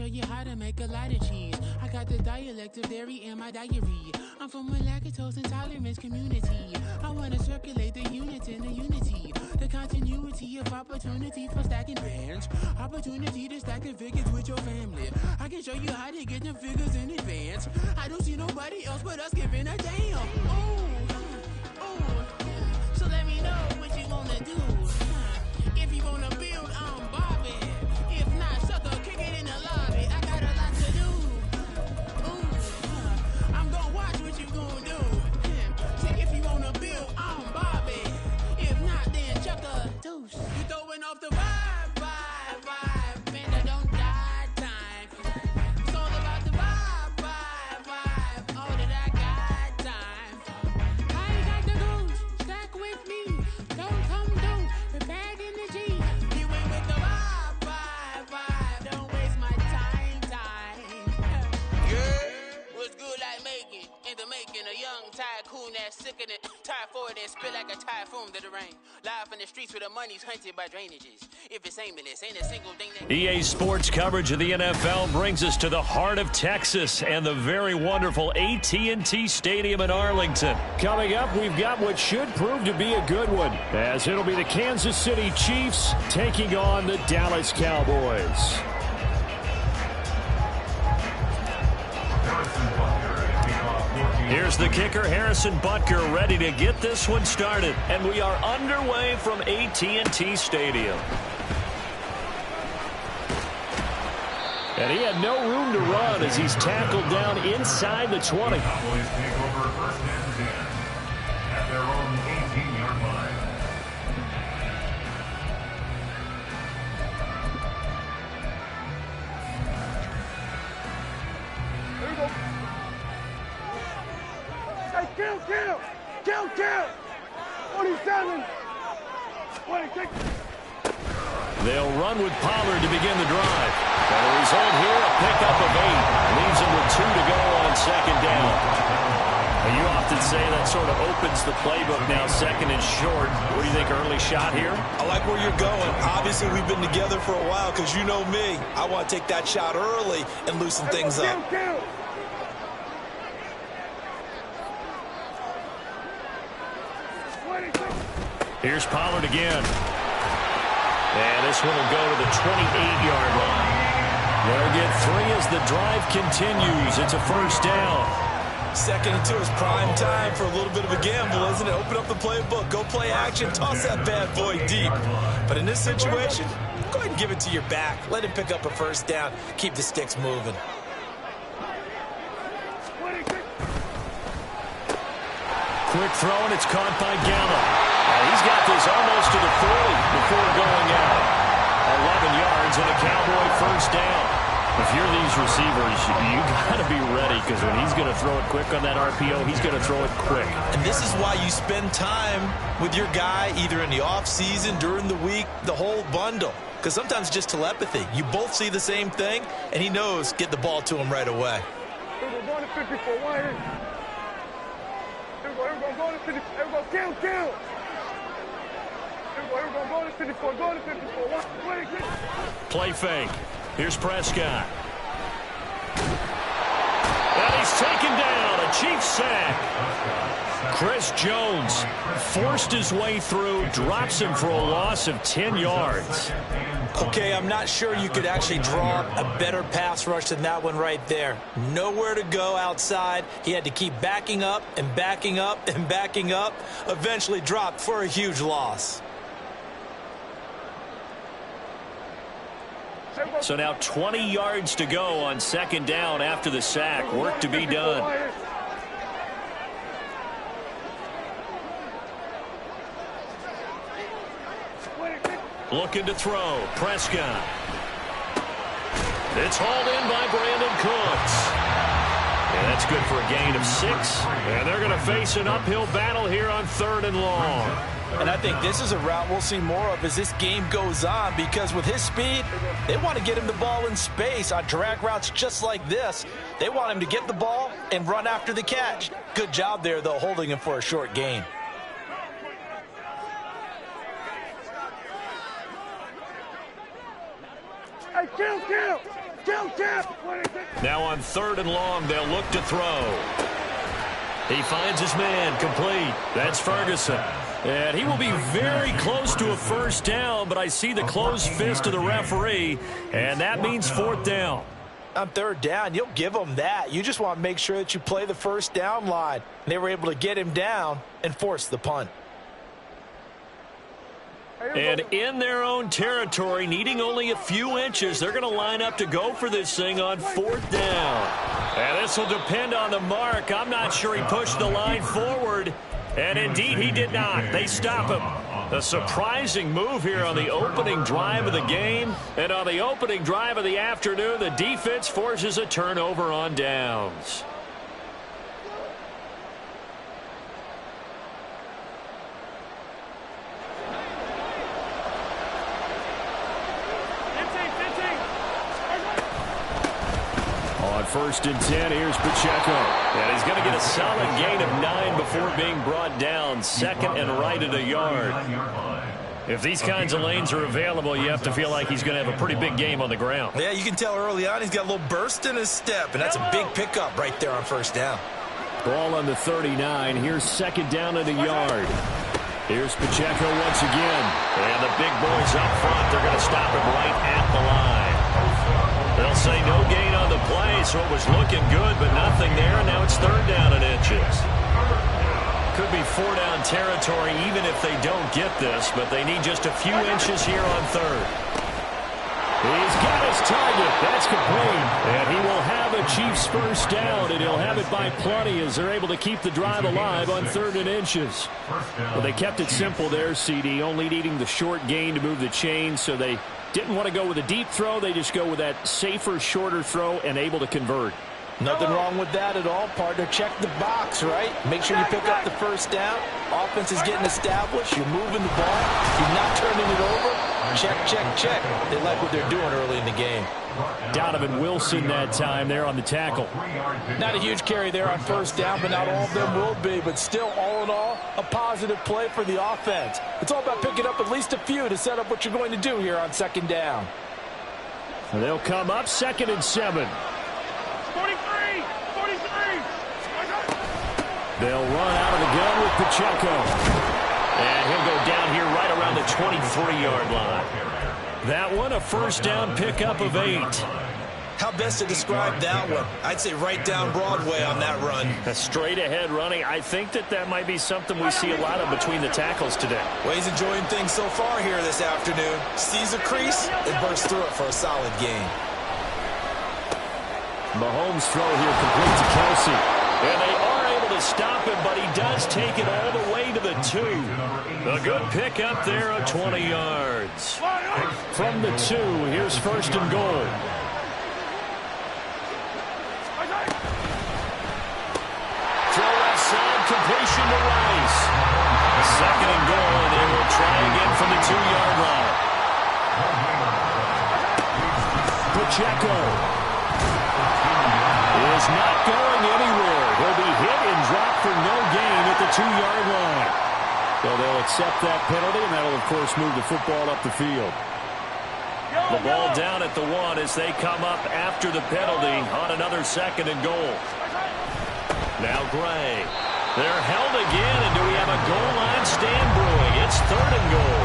show you how to make a lot of cheese. I got the dialect of dairy in my diary. I'm from a lactose intolerance community. I wanna circulate the unity and the unity. The continuity of opportunity for stacking bands. Opportunity to stack the figures with your family. I can show you how to get them figures in advance. I don't see nobody else but us giving a damn. So let me know what you wanna do. If you wanna build, I'm Bobby. If not, sucker, kick it in the lobby. I got a lot to do. I'm gonna watch what you gonna do. Check if you wanna build, I'm Bobby. If not, then chuck a deuce. You throwing off the vibe, vibe, vibe. Man, I don't die time. It's all about the vibe, vibe, vibe. All that I got time. I ain't got the goose. Stack with me. Don't come through. We're bad energy. You ain't with the vibe, vibe, vibe. Don't waste my time. Yeah, what's good like making? In the making, a young tycoon that's sicker than tie forward and spit like a typhoon to the rain. Live in the streets where the money's hunted by drainages. If it's aimless, ain't a single thing that... EA Sports coverage of the NFL brings us to the heart of Texas and the very wonderful AT&T Stadium in Arlington. Coming up, we've got what should prove to be a good one, as it'll be the Kansas City Chiefs taking on the Dallas Cowboys. Here's the kicker, Harrison Butker, ready to get this one started. And we are underway from AT&T Stadium. And he had no room to run as he's tackled down inside the 20. Cowboys take over first and 10 at their own 18-yard line. There you go. Hey, kill! 47! 26! They'll run with Pollard to begin the drive. And the result here, a pickup of 8. Leaves them with 2 to go on second down. And you often say that sort of opens the playbook now, second and short. What do you think, early shot here? I like where you're going. Obviously, we've been together for a while because you know me. I want to take that shot early and loosen things up. Here's Pollard again. And this one will go to the 28-yard line. They'll get 3 as the drive continues. It's a first down. 2nd and 2 is prime time for a little bit of a gamble, isn't it? Open up the playbook, go play action, toss that bad boy deep. But in this situation, go ahead and give it to your back. Let him pick up a first down. Keep the sticks moving. Quick throw, and it's caught by Gallup. He's got this almost to the 40 before going out. 11 yards and a Cowboy first down. If you're these receivers, you got to be ready, because when he's going to throw it quick on that RPO, he's going to throw it quick. And this is why you spend time with your guy, either in the offseason, during the week, the whole bundle. Because sometimes it's just telepathy. You both see the same thing, and he knows get the ball to him right away. Here we go, going to 54. Here we go, going to 54. Here we go, kill! Here we go, going to 54. Going to 54. Play fake. Here's Prescott. And he's taken down. A Chiefs sack. Chris Jones forced his way through, drops him for a loss of 10 yards. Okay, I'm not sure you could actually draw a better pass rush than that one right there. Nowhere to go outside. He had to keep backing up and backing up and backing up. Eventually dropped for a huge loss. So now 20 yards to go on second down after the sack. Work to be done. Looking to throw. Prescott. It's hauled in by Brandon Cooks. And that's good for a gain of 6. And they're going to face an uphill battle here on 3rd and long. And I think this is a route we'll see more of as this game goes on, because with his speed, they want to get him the ball in space on drag routes just like this. They want him to get the ball and run after the catch. Good job there, though, holding him for a short gain. Hey, Now on 3rd and long, they'll look to throw. He finds his man, complete. That's Ferguson. And he will be very close to a first down, but I see the closed fist of the referee, and that means 4th down. On 3rd down, you'll give them that. You just want to make sure that you play the first down line. They were able to get him down and force the punt. And in their own territory, needing only a few inches, they're going to line up to go for this thing on 4th down. And this will depend on the mark. I'm not sure he pushed the line forward. And indeed, he did not. They stop him. A surprising move here on the opening drive of the game. And on the opening drive of the afternoon, the defense forces a turnover on downs. On 1st and 10, here's Pacheco. And he's going to get a solid gain of 9 before being brought down. 2nd and right at a yard. If these kinds of lanes are available, you have to feel like he's going to have a pretty big game on the ground. Yeah, you can tell early on he's got a little burst in his step, and that's a big pickup right there on 1st down. Ball on the 39. Here's 2nd down at a yard. Here's Pacheco once again. And the big boys up front, they're going to stop him right at the line. They'll say no gain on the play, so it was looking good, but nothing there, and now it's 3rd down and inches. Could be 4-down territory even if they don't get this, but they need just a few inches here on 3rd. He's got his target. That's complete. And he will have a Chiefs first down, and he'll have it by plenty as they're able to keep the drive alive on 3rd and inches. Well, they kept it simple there, CD, only needing the short gain to move the chain, so they didn't want to go with a deep throw. They just go with that safer, shorter throw and able to convert. Nothing wrong with that at all, partner. Check the box, right? Make sure you pick up the first down. Offense is getting established. You're moving the ball. You're not turning it over. Check, check, check. They like what they're doing early in the game. Donovan Wilson that time there on the tackle. Not a huge carry there on 1st down, but not all of them will be. But still, all in all, a positive play for the offense. It's all about picking up at least a few to set up what you're going to do here on 2nd down. They'll come up 2nd and 7. 43! They'll run out of the gun with Pacheco. And he'll go down here right around the 23-yard line. That one, a first down pickup of 8. How best to describe that one? I'd say right down Broadway on that run. A straight-ahead running. I think that might be something we see a lot of between the tackles today. Well, he's enjoying things so far here this afternoon. Sees a crease and bursts through it for a solid gain. Mahomes' throw here complete to Kelsey. And they are able to stop him, but he does take it all the way to the 2. A good pickup there of 20 yards. From the 2, here's 1st and goal. Throw outside, completion to Rice. 2nd and goal, and they will try again from the 2-yard line. Pacheco is not going anywhere. He'll be hit and dropped for no gain at the 2-yard line. So they'll accept that penalty, and that'll, of course, move the football up the field. The ball down at the 1 as they come up after the penalty on another 2nd and goal. Now Gray. They're held again, and do we have a goal line stand brewing? It's 3rd and goal.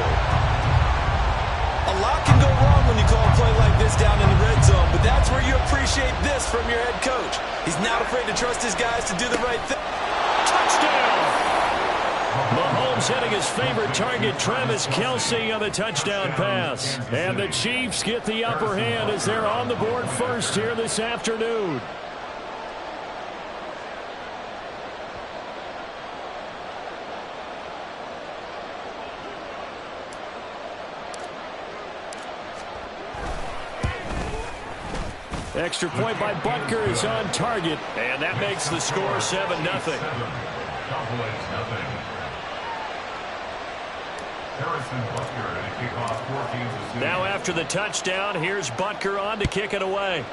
A lot can go wrong when you call a play like this down in the red zone, but that's where you appreciate this from your head coach. He's not afraid to trust his guys to do the right thing. Touchdown! Mahomes hitting his favorite target, Travis Kelce, on the touchdown pass. And the Chiefs get the upper hand as they're on the board first here this afternoon. Extra point by Butker is on target. And that makes the score 7-0. Now after the touchdown, here's Butker on to kick it away.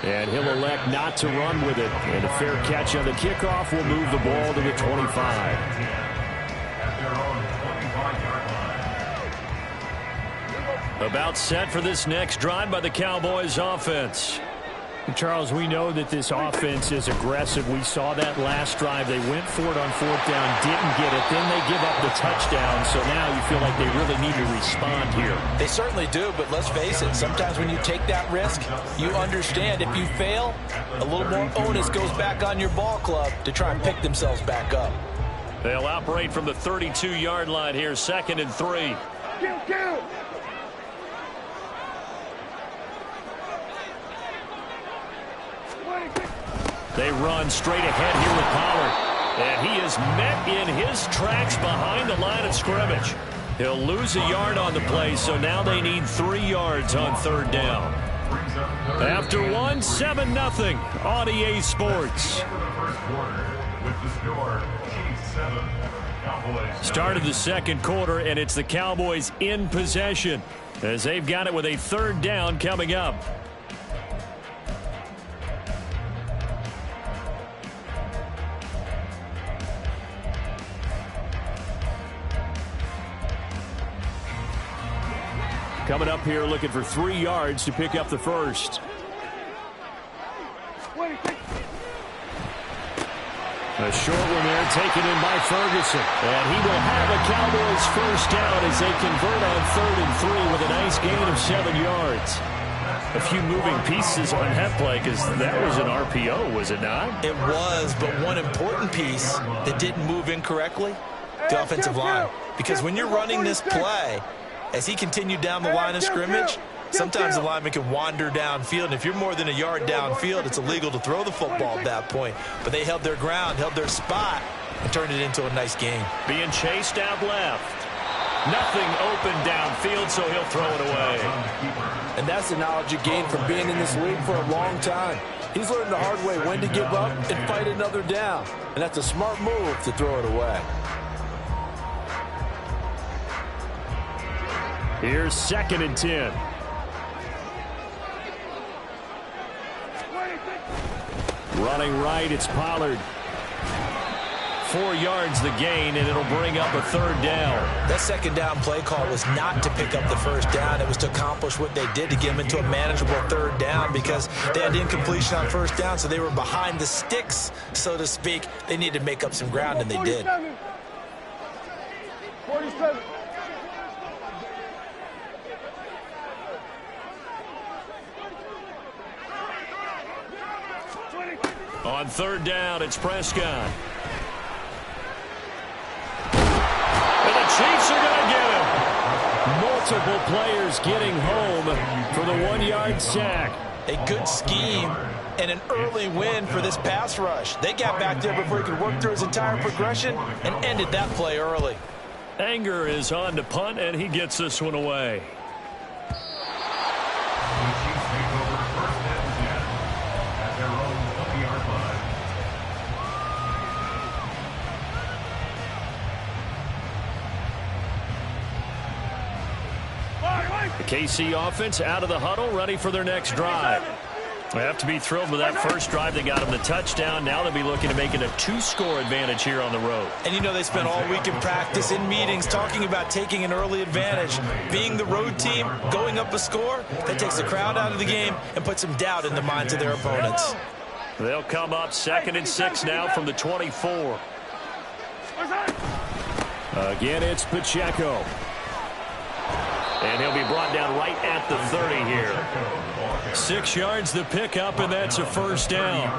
And he'll elect not to run with it. And a fair catch on the kickoff will move the ball to the 25. About set for this next drive by the Cowboys offense. Charles, we know that this offense is aggressive. We saw that last drive. They went for it on 4th down, didn't get it. Then they give up the touchdown. So now you feel like they really need to respond here. They certainly do, but let's face it. Sometimes when you take that risk, you understand if you fail, a little more onus goes back on your ball club to try and pick themselves back up. They'll operate from the 32-yard line here, 2nd and 3. Kill. They run straight ahead here with Pollard. And he is met in his tracks behind the line of scrimmage. He'll lose a yard on the play, so now they need 3 yards on 3rd down. After 1, 7-0 on EA Sports. Started the 2nd quarter, and it's the Cowboys in possession as they've got it with a 3rd down coming up. Coming up here looking for 3 yards to pick up the first. A short one there taken in by Ferguson. And he will have a Cowboys first down as they convert on 3rd and 3 with a nice gain of 7 yards. A few moving pieces on that play because that was an RPO, was it not? It was, but one important piece that didn't move incorrectly, the offensive line. Because when you're running this play, as he continued down the line of scrimmage, sometimes the lineman can wander downfield. And if you're more than a yard downfield, it's illegal to throw the football at that point. But they held their ground, held their spot, and turned it into a nice game. Being chased out left. Nothing open downfield, so he'll throw it away. And that's the knowledge you gain from being in this league for a long time. He's learned the hard way when to give up and fight another down. And that's a smart move to throw it away. Here's 2nd and 10. Running right, it's Pollard. 4 yards the gain, and it'll bring up a 3rd down. That 2nd down play call was not to pick up the first down. It was to accomplish what they did to get them into a manageable 3rd down because they had incompletion on 1st down, so they were behind the sticks, so to speak. They needed to make up some ground, and they did. 47. On 3rd down, it's Prescott. And the Chiefs are going to get him. Multiple players getting home for the 1-yard sack. A good scheme and an early win for this pass rush. They got back there before he could work through his entire progression and ended that play early. Anger is on to punt, and he gets this one away. The KC offense out of the huddle, ready for their next drive. They have to be thrilled with that first drive. They got them the touchdown. Now they'll be looking to make it a 2-score advantage here on the road. And you know they spent all week in practice, in meetings, talking about taking an early advantage. Being the road team, going up a score, that takes the crowd out of the game and puts some doubt in the minds of their opponents. They'll come up 2nd and 6 now from the 24. Again, it's Pacheco. And he'll be brought down right at the 30 here. 6 yards the pickup, and that's a first down.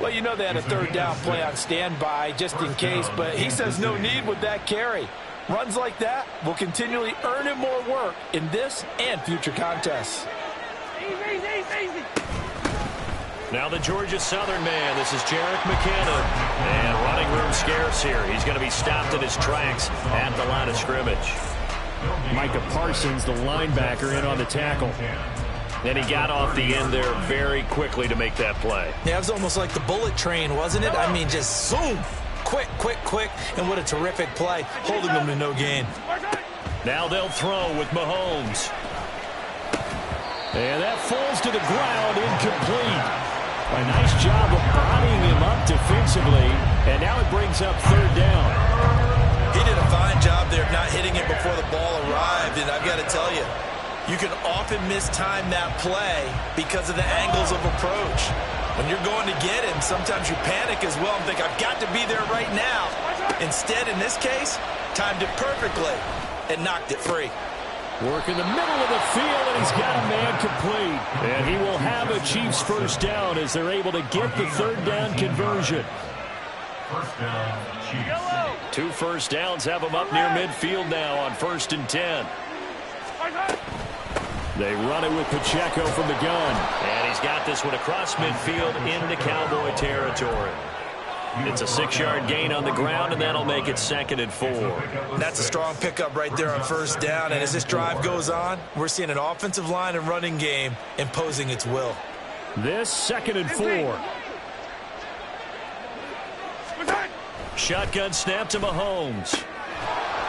Well, you know they had a 3rd down play on standby just in case, but he says no need with that carry. Runs like that will continually earn him more work in this and future contests. Easy. Now the Georgia Southern man. This is Jerick McKinnon. And running room scarce here. He's going to be stopped in his tracks at the line of scrimmage. Micah Parsons, the linebacker, in on the tackle. Then he got off the end there very quickly to make that play. Yeah, it was almost like the bullet train, wasn't it? I mean, just zoom. Quick. And what a terrific play, holding them to no gain. Now they'll throw with Mahomes. And that falls to the ground, incomplete. A nice job of bodying him up defensively. And now it brings up 3rd down. He did a fine job there of not hitting it before the ball arrived. And I've got to tell you, You can often mistime that play because of the angles of approach. When you're going to get him, sometimes you panic as well and think, I've got to be there right now. Instead, in this case, timed it perfectly and knocked it free. Work in the middle of the field, and he's got a man complete. And he will have a Chiefs first down as they're able to get the third down conversion. First down, Chiefs. 2 first downs have them up near midfield now on 1st and 10. They run it with Pacheco from the gun. And he's got this one across midfield into Cowboy territory. It's a 6-yard gain on the ground, and that'll make it 2nd and 4. That's a strong pickup right there on first down. And as this drive goes on, we're seeing an offensive line and running game imposing its will. This 2nd and 4. Shotgun snap to Mahomes.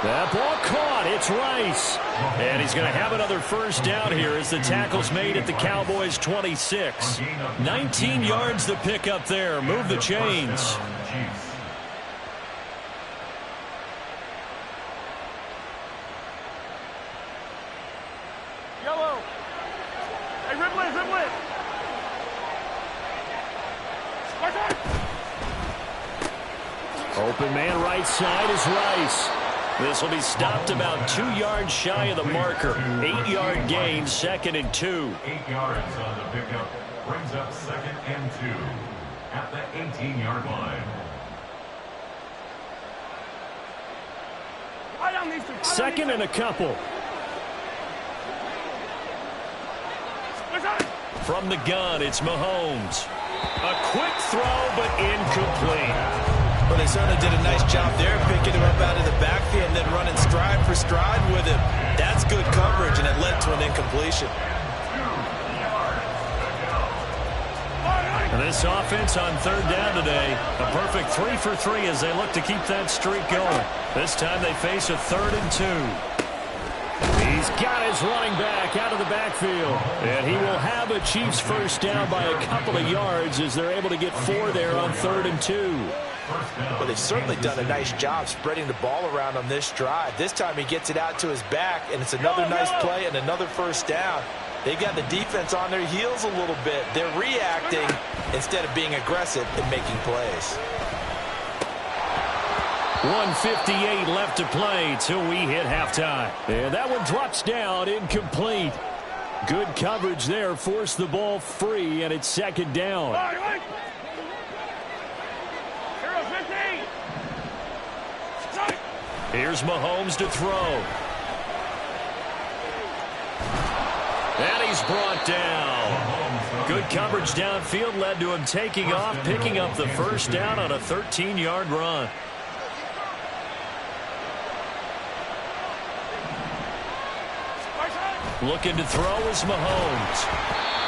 That ball caught. It's Rice. And he's going to have another first down here as the tackle's made at the Cowboys' 26. 19 yards to pick up there. Move the chains. Yellow. Hey, Ripley, Ripley. Open man right side is Rice. This will be stopped about 2 yards shy of the marker. 8-yard gain, 2nd and 2. 8 yards on the pickup. Brings up 2nd and 2 at the 18-yard line. 2nd and a couple. From the gun, it's Mahomes. A quick throw, but incomplete. Well, they certainly did a nice job there, picking him up out of the backfield and then running stride for stride with him. That's good coverage, and it led to an incompletion. And this offense on 3rd down today, a perfect 3 for 3 as they look to keep that streak going. This time they face a 3rd and 2. He's got his running back out of the backfield. And he will have a Chiefs first down by a couple of yards as they're able to get 4 there on 3rd and 2. Well, they've certainly done a nice job spreading the ball around on this drive. This time he gets it out to his back, and it's another nice play and another first down. They've got the defense on their heels a little bit. They're reacting instead of being aggressive and making plays. 1:58 left to play till we hit halftime. And that one drops down, incomplete. Good coverage there, forced the ball free, and it's 2nd down. Here's Mahomes to throw. And he's brought down. Good coverage downfield led to him taking off, picking up the first down on a 13-yard run. Looking to throw is Mahomes.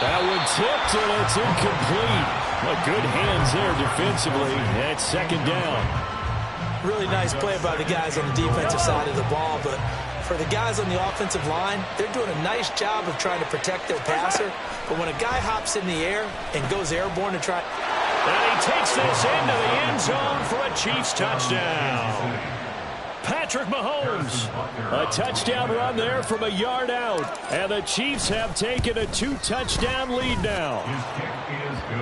That one tipped, and it's incomplete. Well, good hands there defensively. And it's 2nd down. Really nice play by the guys on the defensive side of the ball, but for the guys on the offensive line, they're doing a nice job of trying to protect their passer. But when a guy hops in the air and goes airborne to try... And he takes this into the end zone for a Chiefs touchdown. Patrick Mahomes. A touchdown run there from a yard out. And the Chiefs have taken a 2-touchdown lead now.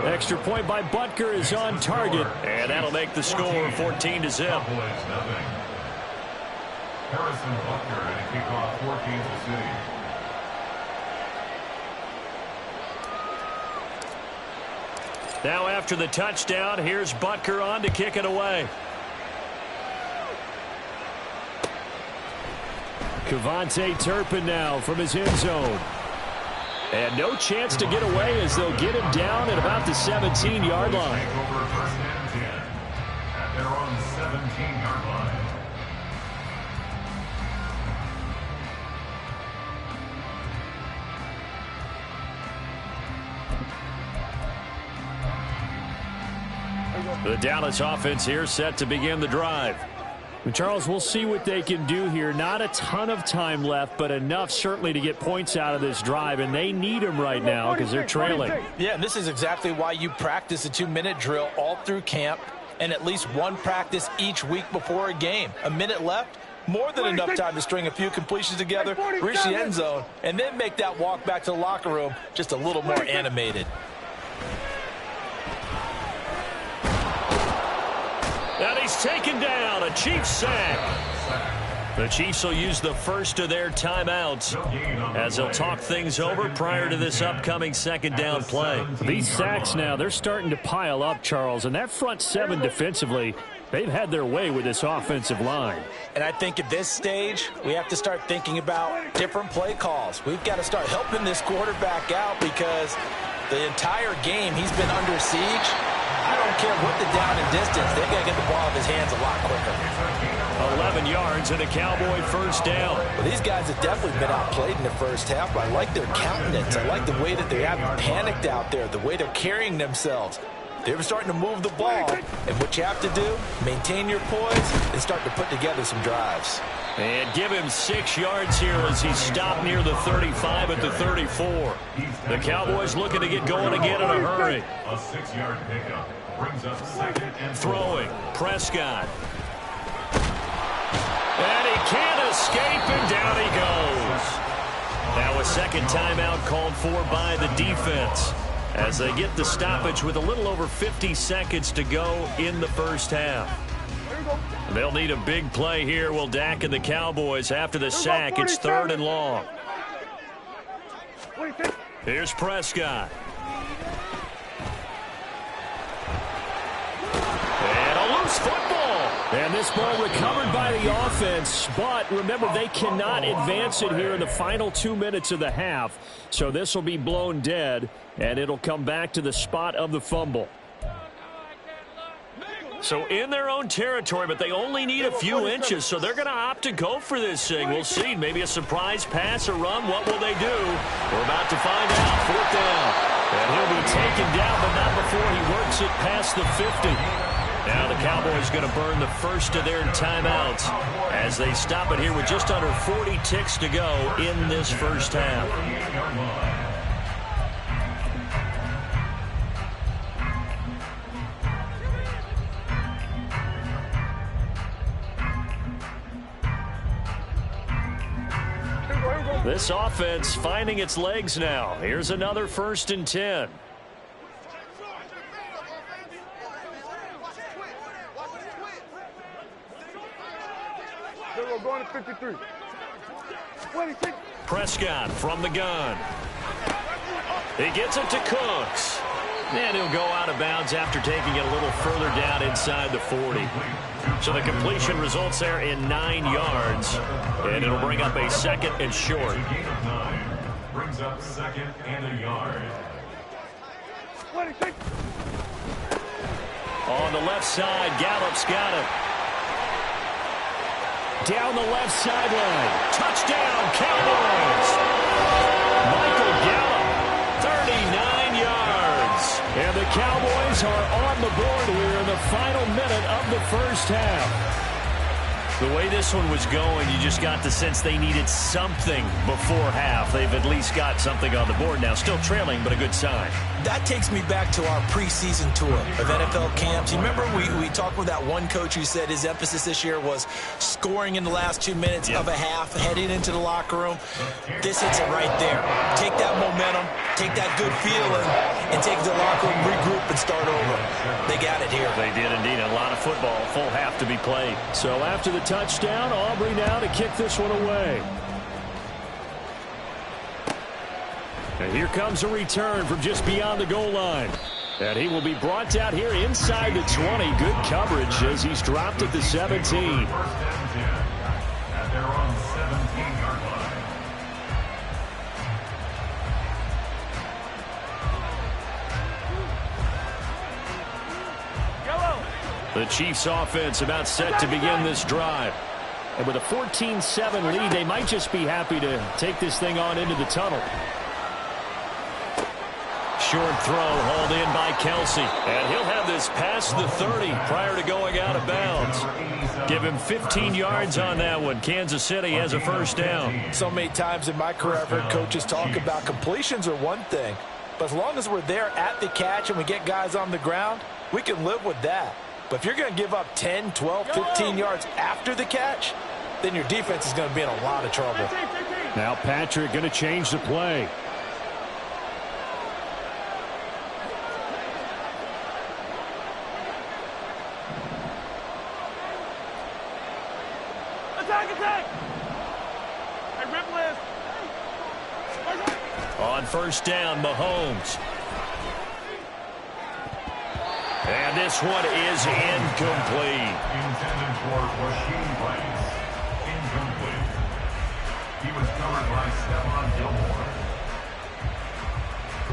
Extra point by Butker is on target. And that'll make the score 14-0. Harrison Butker and a kickoff for Kansas City. Now after the touchdown, here's Butker on to kick it away. Kevontae Turpin now from his end zone. And no chance to get away as they'll get him down at about the 17-yard line. Over 1st and 10 at their own 17-yard line. The Dallas offense here set to begin the drive. Charles, we'll see what they can do here. Not a ton of time left, but enough certainly to get points out of this drive, and they need them right now because they're trailing. Yeah, and this is exactly why you practice a 2-minute drill all through camp and at least one practice each week before a game. A minute left, More than enough time to string a few completions together, reach the end zone, and then make that walk back to the locker room just a little more animated. And he's taken down. A Chiefs sack. The Chiefs will use the first of their timeouts as they'll talk things over prior to this upcoming second down play. These sacks now, they're starting to pile up, Charles, and that front seven defensively, they've had their way with this offensive line. And I think at this stage, we have to start thinking about different play calls. We've got to start helping this quarterback out because the entire game he's been under siege. I don't care what the down and distance. They've got to get the ball in his hands a lot quicker. 11 yards and a Cowboy first down. Well, these guys have definitely been outplayed in the first half, but I like their countenance. I like the way that they haven't panicked out there, the way they're carrying themselves. They were starting to move the ball, and what you have to do, maintain your poise and start to put together some drives. And give him 6 yards here as he stopped near the 35 at the 34. The Cowboys looking to get going again in a hurry. A 6-yard pickup brings up second and throwing. Prescott. And he can't escape, and down he goes. Now a second timeout called for by the defense as they get the stoppage with a little over 50 seconds to go in the first half. They'll need a big play here, will Dak and the Cowboys after the sack. It's 3rd and long. Here's Prescott. And a loose football. And this ball recovered by the offense, but remember, they cannot advance it here in the final 2 minutes of the half. So this will be blown dead, and it'll come back to the spot of the fumble. So in their own territory, but they only need a few inches, so they're going to opt to go for this thing. We'll see. Maybe a surprise pass or run. What will they do? We're about to find out. 4th down. And he'll be taken down, but not before he works it past the 50. Now the Cowboys going to burn the first of their timeouts as they stop it here with just under 40 ticks to go in this first half. This offense finding its legs now. Here's another 1st and 10. They're going to 53. Prescott from the gun. He gets it to Cooks. And he'll go out of bounds after taking it a little further down inside the 40. So the completion results there in 9 yards. And it'll bring up a 2nd and short. Brings up 2nd and a yard. On the left side, Gallup's got it. Down the left sideline. Touchdown, Cowboys! Michael Gallup, 39 yards. And the Cowboys are on the board here in the final minute of the first half. The way this one was going, you just got the sense they needed something before half. They've at least got something on the board now. Still trailing, but a good sign. That takes me back to our preseason tour of NFL camps. You remember we talked with that one coach who said his emphasis this year was scoring in the last 2 minutes of a half, heading into the locker room. This hits it right there. Take that momentum, take that good feeling, and take the locker room, regroup, and start over. They got it here. They did indeed. A lot of football, full half to be played. So after the touchdown, Aubrey now to kick this one away. And here comes a return from just beyond the goal line. And he will be brought out here inside the 20. Good coverage as he's dropped at the 17. And they're on 17-yard line. The Chiefs offense about set to begin this drive. And with a 14-7 lead, they might just be happy to take this thing on into the tunnel. Short throw hauled in by Kelsey. And he'll have this past the 30 prior to going out of bounds. Give him 15 yards on that one. Kansas City has a first down. So many times in my career, I've heard coaches talk about completions are one thing. But as long as we're there at the catch and we get guys on the ground, we can live with that. But if you're going to give up 10, 12, 15 yards after the catch, then your defense is going to be in a lot of trouble. Now Patrick going to change the play. Attack! Hey, Riplis! On first down, Mahomes. And this one is incomplete. Intended for Rasheed Rice. Incomplete. He was covered by Stephon Gilmore.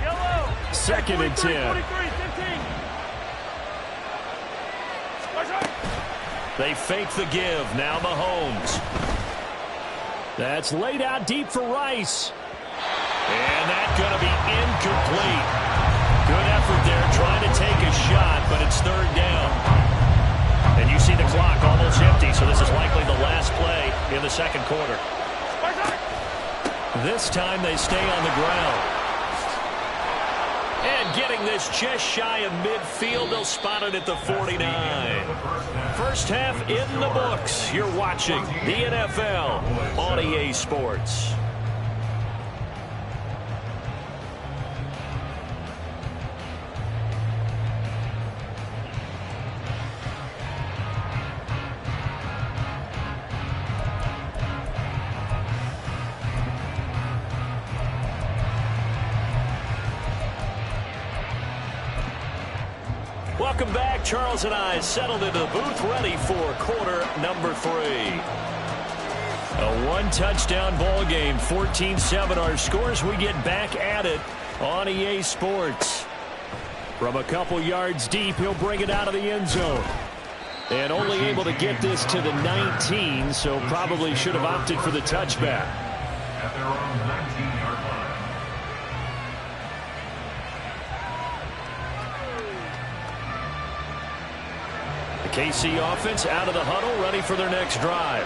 Yellow! 2nd and 10. 43, 15. They fake the give. Now Mahomes. That's laid out deep for Rice. And that's going to be incomplete. Good effort there trying to take a shot, but it's 3rd down. And you see the clock almost empty, so this is likely the last play in the 2nd quarter. This time they stay on the ground. And getting this just shy of midfield, they'll spot it at the 49. First half in the books. You're watching the NFL on EA Sports. Welcome back. Charles and I settled into the booth, ready for quarter number 3. A one-touchdown ball game, 14-7 our scores. We get back at it on EA Sports. From a couple yards deep, he'll bring it out of the end zone. And only able to get this to the 19, so probably should have opted for the touchback. At their own 19-yard line. The KC offense out of the huddle, ready for their next drive.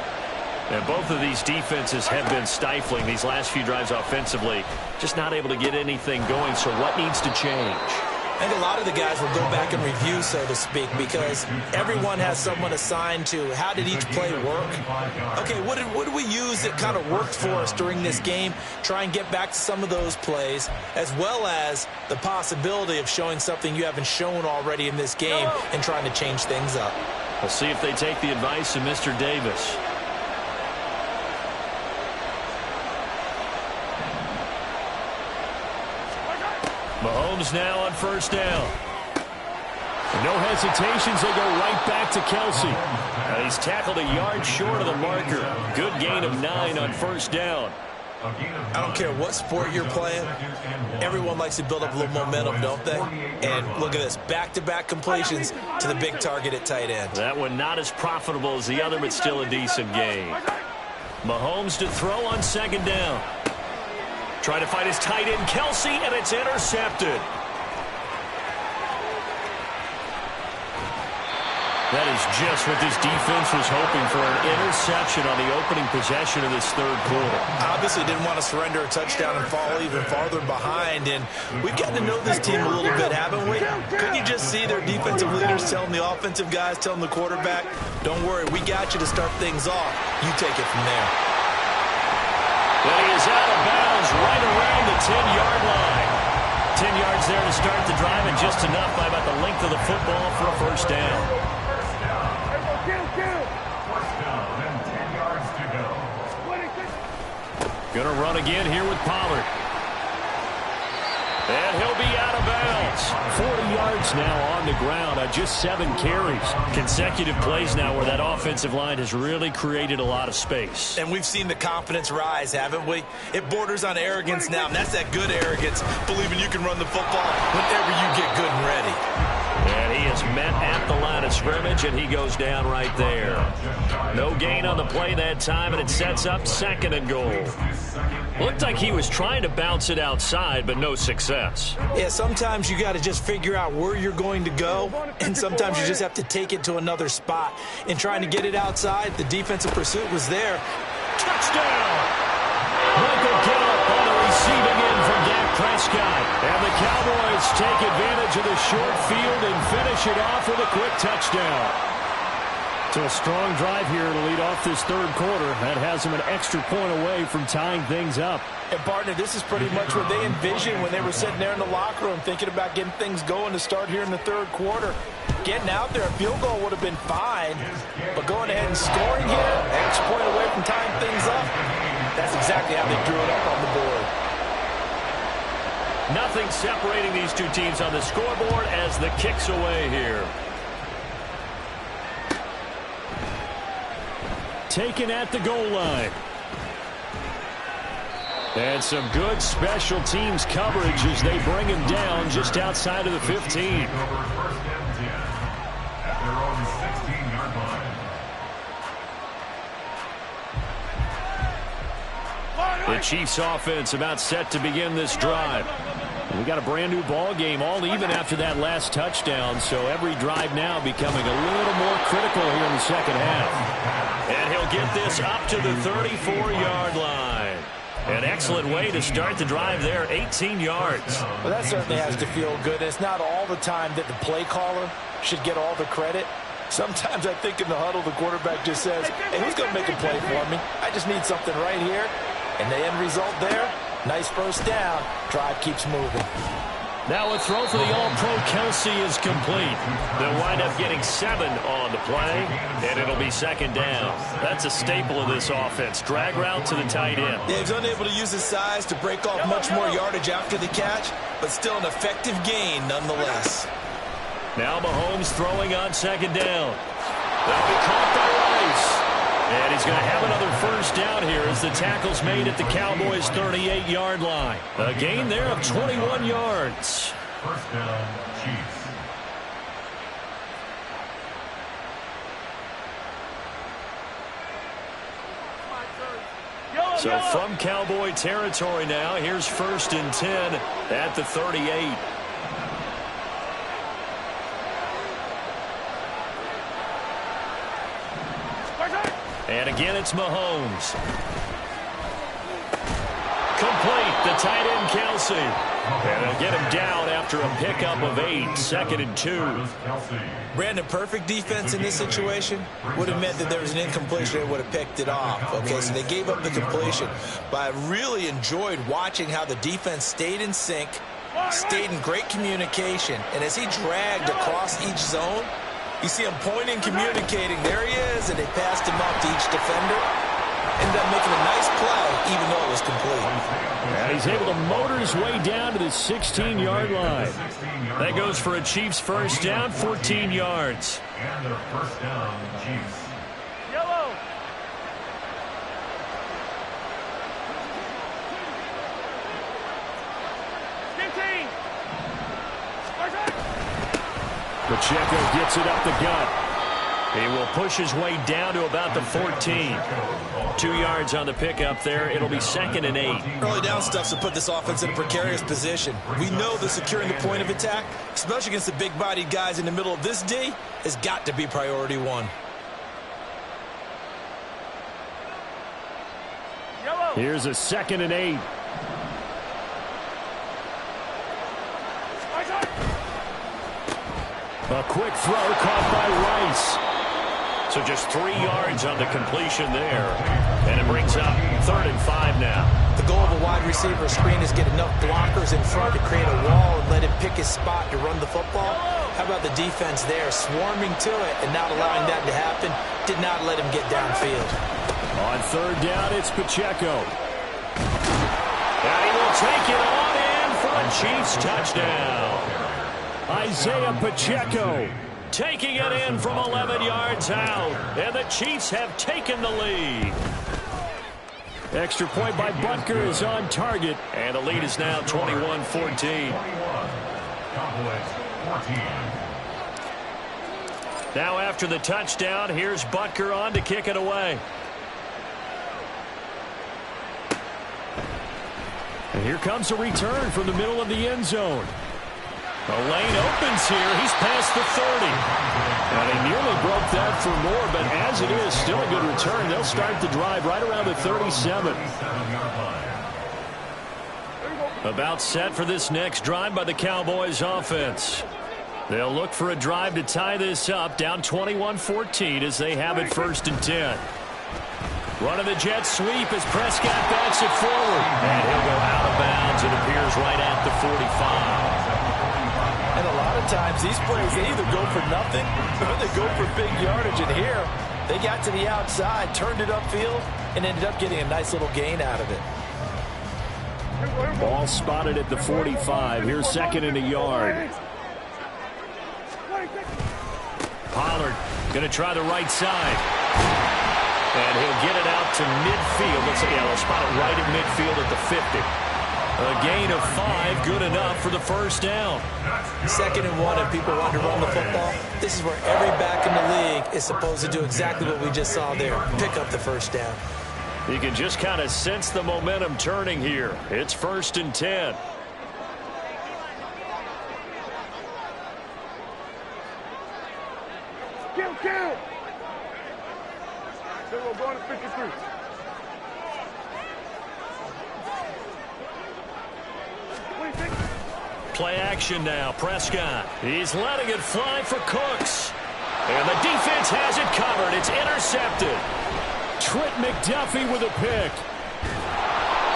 And both of these defenses have been stifling these last few drives offensively. Just not able to get anything going, so what needs to change? I think a lot of the guys will go back and review, so to speak, because everyone has someone assigned to how did each play work. Okay, what did we use that kind of worked for us during this game? Try and get back to some of those plays, as well as the possibility of showing something you haven't shown already in this game and trying to change things up. We'll see if they take the advice of Mr. Davis. Mahomes now on first down. No hesitations. They go right back to Kelsey. And he's tackled a yard short of the marker. Good gain of 9 on first down. I don't care what sport you're playing. Everyone likes to build up a little momentum, don't they? And look at this. Back-to-back completions to the big target at tight end. That one not as profitable as the other, but still a decent gain. Mahomes to throw on second down. Trying to find his tight end, Kelsey, and it's intercepted. That is just what this defense was hoping for, an interception on the opening possession of this third quarter. Obviously didn't want to surrender a touchdown and fall even farther behind, and we've gotten to know this team a little bit, haven't we? Couldn't you just see their defensive leaders telling the offensive guys, telling the quarterback, don't worry, we got you to start things off. You take it from there. But he is out of bounds right around the 10-yard line. 10 yards there to start the drive, and just enough by about the length of the football for a first down. Going to run again here with Pollard. And he'll be out of bounds. 40 yards now on the ground on just 7 carries. Consecutive plays now where that offensive line has really created a lot of space. And we've seen the confidence rise, haven't we? It borders on arrogance now, and that's that good arrogance, believing you can run the football whenever you get good and ready. And he is met at the line of scrimmage, and he goes down right there. No gain on the play that time, and it sets up 2nd and goal. Looked like he was trying to bounce it outside, but no success. Yeah, sometimes you got to just figure out where you're going to go, and sometimes you just have to take it to another spot. In trying to get it outside, the defensive pursuit was there. Touchdown! Michael Gallup on the receiving end from Dak Prescott. And the Cowboys take advantage of the short field and finish it off with a quick touchdown. So a strong drive here to lead off this third quarter. That has them an extra point away from tying things up. And, partner, this is pretty much what they envisioned when they were sitting there in the locker room thinking about getting things going to start here in the third quarter. Getting out there, a field goal would have been fine, but going ahead and scoring here, extra point away from tying things up, that's exactly how they drew it up on the board. Nothing separating these two teams on the scoreboard as the kick's away here. Taken at the goal line. And some good special teams coverage as they bring him down just outside of the 15. First and 10 at their own 16-yard line. The Chiefs offense about set to begin this drive. We got a brand new ball game, all even after that last touchdown, so every drive now becoming a little more critical here in the second half. And he'll get this up to the 34-yard line. An excellent way to start the drive there, 18 yards. Well, that certainly has to feel good. It's not all the time that the play caller should get all the credit. Sometimes I think in the huddle, the quarterback just says, hey, who's going to make a play for me? I just need something right here. And the end result there, nice first down. Drive keeps moving. Now a throw for the All-Pro Kelce is complete. They'll wind up getting 7 on the play, and it'll be second down. That's a staple of this offense. Drag route to the tight end. Yeah, he's unable to use his size to break off much more yardage after the catch, but still an effective gain nonetheless. Now Mahomes throwing on second down. That'll be caught by Rice. And he's going to have another first down here as the tackle's made at the Cowboys' 38-yard line. A gain there of 21 yards. First down, Chiefs. So from Cowboy territory now, here's first and 10 at the 38. And again, it's Mahomes. Complete, the tight end, Kelce. And they'll get him down after a pickup of 8, second and 2. Brandon, perfect defense in this situation would have meant that there was an incompletion. They would have picked it off. Okay, so they gave up the completion. But I really enjoyed watching how the defense stayed in sync, stayed in great communication. And as he dragged across each zone, you see him pointing, communicating. There he is, and they passed him off to each defender. Ended up making a nice play, even though it was complete. And he's able to motor his way down to the 16-yard line. That goes for a Chiefs first down, 14 yards. And their first down, Chiefs. Yellow. Pacheco gets it up the gut. He will push his way down to about the 14. 2 yards on the pickup there. It'll be second and 8. Early down stuff to put this offense in a precarious position. We know that securing the point of attack, especially against the big-bodied guys in the middle of this D, has got to be priority one. Here's a second and 8. A quick throw caught by Rice. So just 3 yards on the completion there. And it brings up 3rd and 5 now. The goal of a wide receiver screen is get enough blockers in front to create a wall and let him pick his spot to run the football. How about the defense there, swarming to it and not allowing that to happen? Did not let him get downfield. On 3rd down, it's Pacheco. And he will take it on in for a Chiefs touchdown. Isaiah Pacheco taking it in from 11 yards out. And the Chiefs have taken the lead. Extra point by Butker is on target. And the lead is now 21-14. Now after the touchdown, here's Butker on to kick it away. And here comes a return from the middle of the end zone. The lane opens here. He's past the 30. And he nearly broke that for more, but as it is, still a good return. They'll start the drive right around the 37. About set for this next drive by the Cowboys offense. They'll look for a drive to tie this up, down 21-14 as they have it 1st and 10. Running the jet sweep as Prescott bats it forward. And he'll go out of bounds. It appears right at the 45. And a lot of times these plays, they either go for nothing or they go for big yardage. And here, they got to the outside, turned it upfield, and ended up getting a nice little gain out of it. Ball spotted at the 45. Here's 2nd and a yard. Pollard going to try the right side. And he'll get it out to midfield. They'll spot it right at midfield at the 50. A gain of 5, good enough for the 1st down. 2nd and 1 if people want to run the football. This is where every back in the league is supposed to do exactly what we just saw there. Pick up the 1st down. You can just kind of sense the momentum turning here. It's 1st and 10. Count. Then we're going to 53. Play action now. Prescott. He's letting it fly for Cooks. And the defense has it covered. It's intercepted. Trent McDuffie with a pick.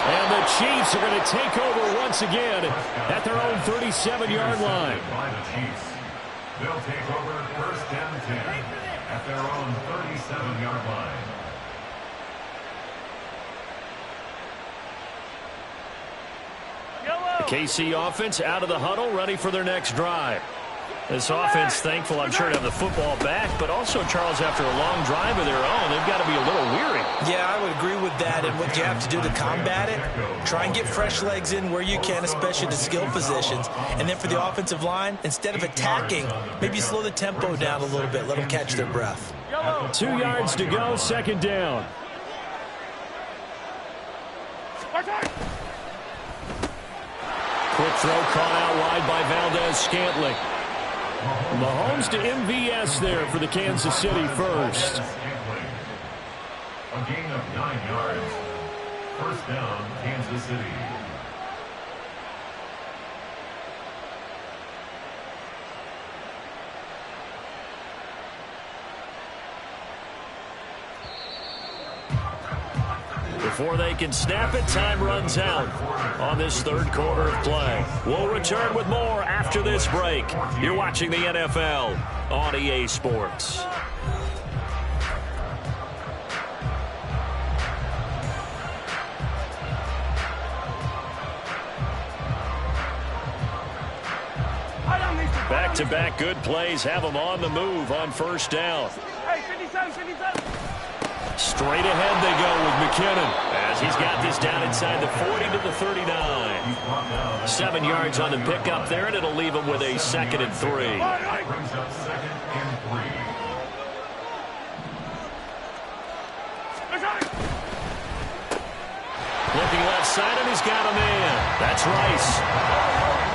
And the Chiefs are going to take over once again at their own 37-yard line. They'll take over 1st and 10 at their own 37-yard line. The KC offense out of the huddle, ready for their next drive. This offense, thankful, I'm sure, to have the football back, but also, Charles, after a long drive of their own, they've got to be a little weary. Yeah, I would agree with that, and what you have to do to combat it, try and get fresh legs in where you can, especially the skill positions. And then for the offensive line, instead of attacking, maybe slow the tempo down a little bit, let them catch their breath. 2 yards to go, 2nd down. Quick throw caught out wide by Valdez-Scantling. Mahomes to MVS there for the Kansas City first. A gain of 9 yards. 1st down, Kansas City. Before they can snap it, time runs out on this 3rd quarter of play. We'll return with more after this break. You're watching the NFL on EA Sports. Back-to-back good plays have them on the move on 1st down. Hey, 57. Straight ahead they go with McKinnon as he's got this down inside the 40 to the 39. 7 yards on the pickup there, and it'll leave him with a 2nd and 3. Brings up 2nd and 3. Looking left side, and he's got a man. That's Rice.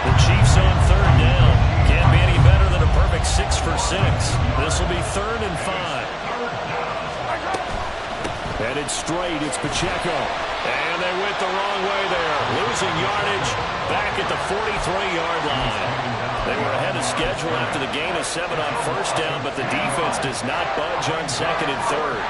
The Chiefs on 3rd down. Can't be any better than a perfect 6 for 6. This will be 3rd and 5. Headed straight, it's Pacheco. And they went the wrong way there. Losing yardage back at the 43-yard line. They were ahead of schedule after the gain of 7 on 1st down, but the defense does not budge on 2nd and 3rd.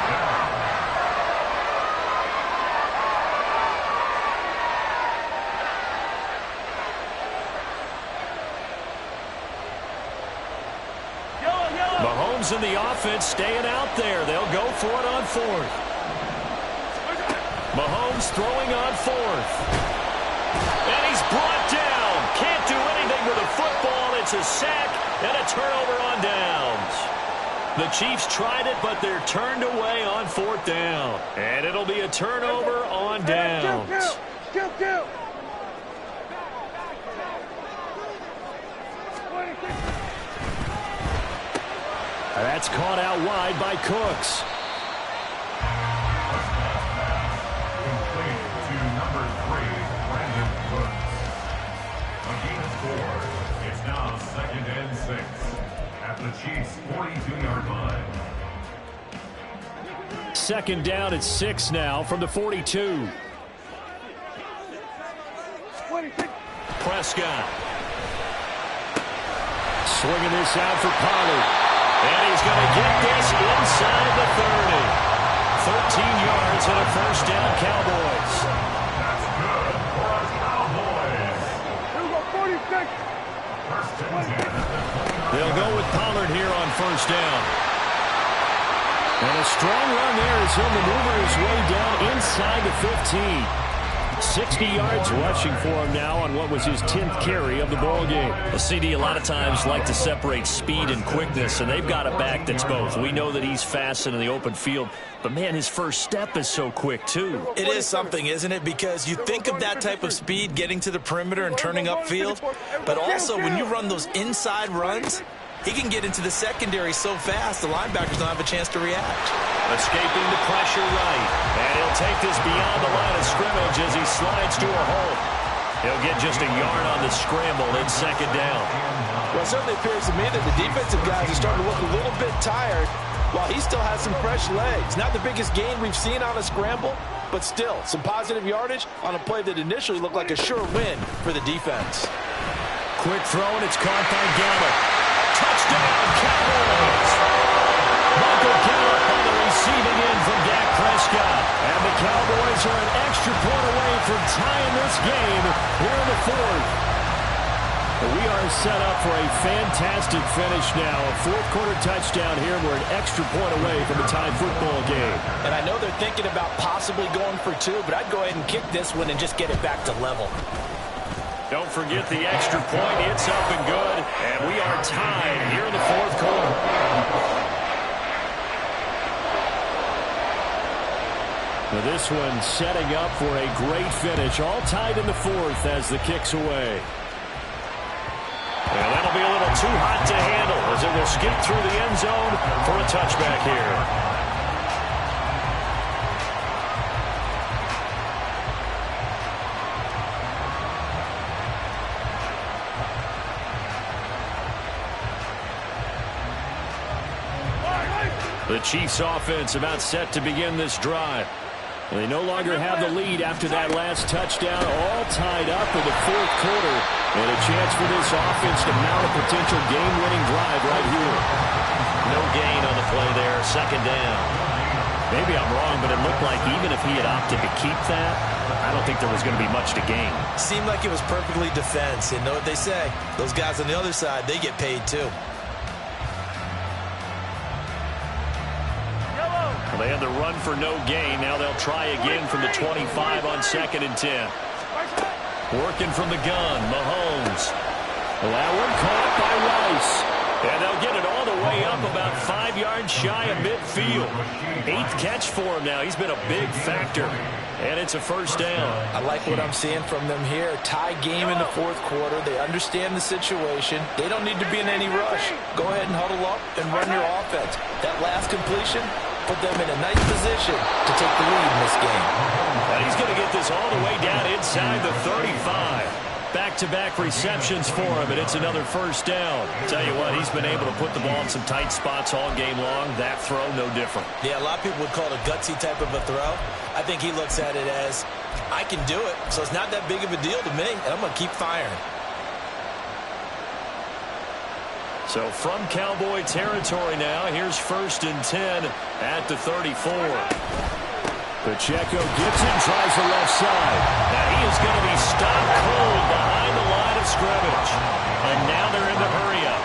Mahomes and the offense staying out there. They'll go for it on 4th. Mahomes throwing on 4th. And he's brought down. Can't do anything with a football. It's a sack and a turnover on downs. The Chiefs tried it, but they're turned away on 4th down. And it'll be a turnover on downs. Kill. That's caught out wide by Cooks. Complete to number 3, Brandon Cooks. A gain of 4. It's now 2nd and 6 at the Chiefs' 42-yard line. 2nd down at 6 now from the 42. Prescott. Swinging this out for Pollard. And he's going to get this inside the 30. 13 yards and a first down, Cowboys. That's good for our Cowboys. Here we go, 46. First and 10. They'll go with Pollard here on first down. And a strong run there as he'll maneuver his way down inside the 15. 60 yards rushing for him now on what was his 10th carry of the ball game. A CD a lot of times like to separate speed and quickness, and they've got a back that's both. We know that he's fast in the open field, but, man, his first step is so quick, too. It is something, isn't it? Because you think of that type of speed getting to the perimeter and turning upfield, but also when you run those inside runs, he can get into the secondary so fast the linebackers don't have a chance to react. Escaping the pressure right, and he'll take this beyond the line of scrimmage as he slides to a hole. He'll get just a yard on the scramble in second down. Well, it certainly appears to me that the defensive guys are starting to look a little bit tired while he still has some fresh legs. Not the biggest gain we've seen on a scramble, but still some positive yardage on a play that initially looked like a sure win for the defense. Quick throw, and it's caught by Gallup. Touchdown, Cowboys! Michael Gallup on the receiving end from Dak Prescott. And the Cowboys are an extra point away from tying this game here in the fourth. We are set up for a fantastic finish now. A fourth-quarter touchdown here. We're an extra point away from a tied football game. And I know they're thinking about possibly going for two, but I'd go ahead and kick this one and just get it back to level. Don't forget the extra point. It's up and good. And we are tied here in the fourth quarter. Now this one setting up for a great finish. All tied in the fourth as the kick's away. And that'll be a little too hot to handle as it will skip through the end zone for a touchback here. The Chiefs offense about set to begin this drive. They no longer have the lead after that last touchdown, all tied up in the fourth quarter. And a chance for this offense to mount a potential game-winning drive right here. No gain on the play there, second down. Maybe I'm wrong, but it looked like even if he had opted to keep that, I don't think there was going to be much to gain. Seemed like it was perfectly defense. And know what they say, those guys on the other side, they get paid too. Well, they had the run for no gain. Now they'll try again from the 25 on second and 10. Working from the gun, Mahomes. Well, that one caught by Rice. And they'll get it all the way up about 5 yards shy of midfield. 8th catch for him now. He's been a big factor. And it's a first down. I like what I'm seeing from them here. Tie game in the fourth quarter. They understand the situation. They don't need to be in any rush. Go ahead and huddle up and run your offense. That last completion put them in a nice position to take the lead in this game. And he's going to get this all the way down inside the 35. Back-to-back receptions for him, and it's another first down. Tell you what, he's been able to put the ball in some tight spots all game long. That throw, no different. Yeah, a lot of people would call it a gutsy type of a throw. I think he looks at it as, I can do it, so it's not that big of a deal to me, and I'm going to keep firing. So from Cowboy territory now, here's first and 10 at the 34. Pacheco gets in, tries the left side. Now he is going to be stopped cold behind the line of scrimmage. And now they're in the hurry up.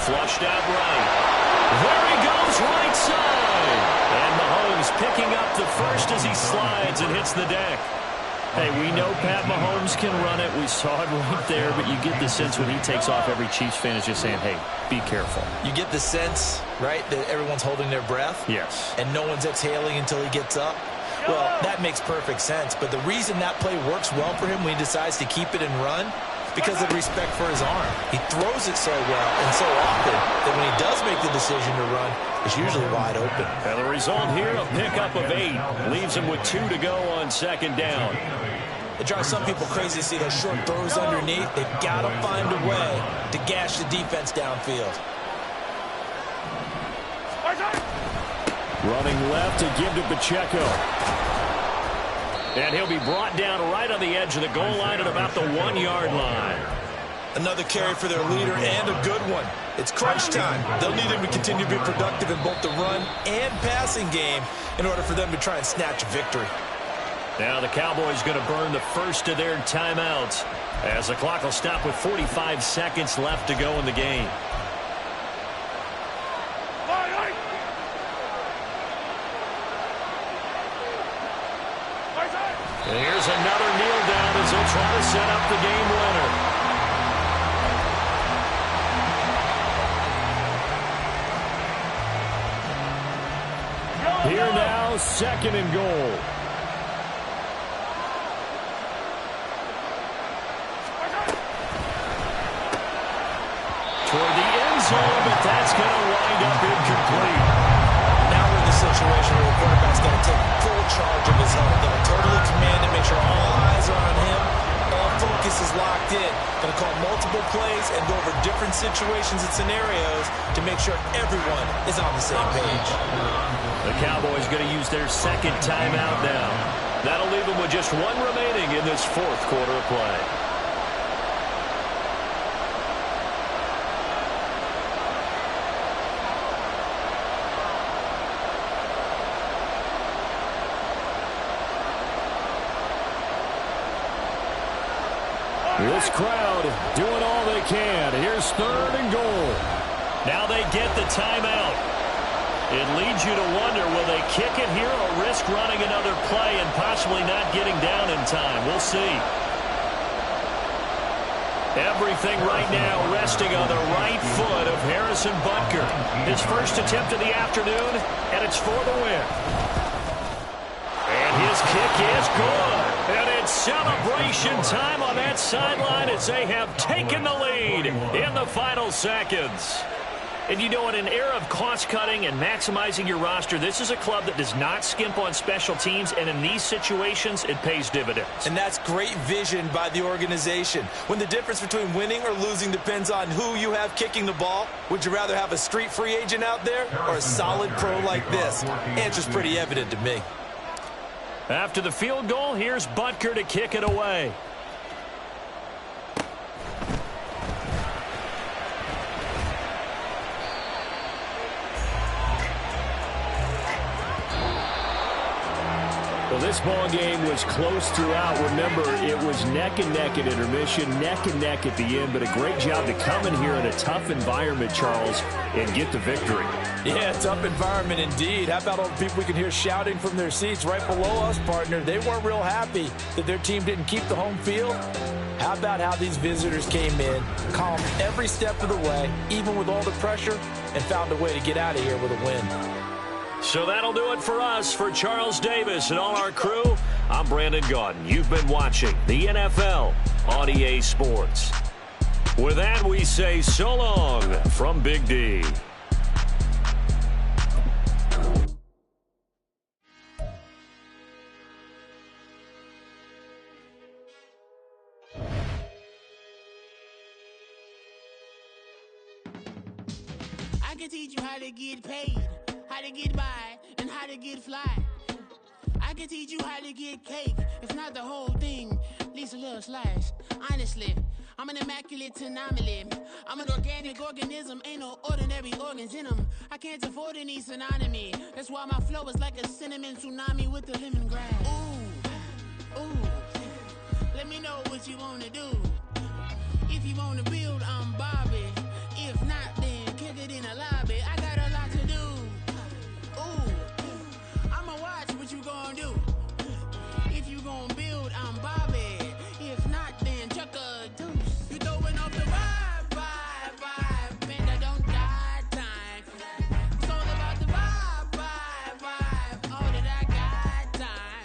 Flushed out right. There he goes, right side. And Mahomes picking up the first as he slides and hits the deck. Hey, we know Pat Mahomes can run it. We saw it right there, but you get the sense when he takes off, every Chiefs fan is just saying, hey, be careful. You get the sense, right, that everyone's holding their breath? Yes. And no one's exhaling until he gets up? Well, that makes perfect sense. But the reason that play works well for him when he decides to keep it and run, because of respect for his arm. He throws it so well and so often that when he does make the decision to run, it's usually wide open. And the result here, a pickup of 8. Leaves him with 2 to go on second down. It drives some people crazy to see those short throws underneath. They've got to find a way to gash the defense downfield. Running left to give to Pacheco. And he'll be brought down right on the edge of the goal line at about the 1-yard line. Another carry for their leader, and a good one. It's crunch time. They'll need him to continue to be productive in both the run and passing game in order for them to try and snatch a victory. Now the Cowboys going to burn the first of their timeouts as the clock will stop with 45 seconds left to go in the game. And here's another kneel down as they'll try to set up the game winner. Here now, 2nd and goal. Toward the end zone, but that's going to wind up incomplete. Now we're in the situation where the quarterback's got to take full charge of his helmet. Got to totally command it, make sure all eyes are on him. All focus is locked in. Going to call multiple plays and go over different situations and scenarios to make sure everyone is on the same page. The Cowboys going to use their 2nd timeout now. That'll leave them with just 1 remaining in this 4th quarter of play. This crowd doing all they can. Here's 3rd and goal. Now they get the timeout. It leads you to wonder, will they kick it here or risk running another play and possibly not getting down in time? We'll see. Everything right now resting on the right foot of Harrison Butker. His first attempt of the afternoon, and it's for the win. And his kick is good. And it's celebration time on that sideline as they have taken the lead in the final seconds. And you know, in an era of cost-cutting and maximizing your roster, this is a club that does not skimp on special teams, and in these situations, it pays dividends. And that's great vision by the organization. When the difference between winning or losing depends on who you have kicking the ball, would you rather have a street free agent out there or a solid pro like this? Answer's pretty evident to me. After the field goal, here's Butker to kick it away. Well, this ball game was close throughout. Remember, it was neck and neck at intermission, neck and neck at the end, but a great job to come in here in a tough environment, Charles, and get the victory. Yeah, tough environment indeed. How about all the people we can hear shouting from their seats right below us, partner? They weren't real happy that their team didn't keep the home field. How about how these visitors came in, calm every step of the way, even with all the pressure, and found a way to get out of here with a win. So that'll do it for us. For Charles Davis and all our crew, I'm Brandon Gaudin. You've been watching the NFL on EA Sports. With that, we say so long from Big D. I can teach you how to get paid, how to get by, and how to get fly. I can teach you how to get cake, if not the whole thing, at least a little slice. Honestly, I'm an immaculate anomaly. I'm an organic organism, ain't no ordinary organs in them. I can't afford any synonymy. That's why my flow is like a cinnamon tsunami with the lemongrass. Ooh, ooh, let me know what you wanna do. If you wanna build, I'm Bobby. If not, then kick it in the lobby. I got a lot to do. Ooh, I'ma watch what you gonna do. If you gonna build,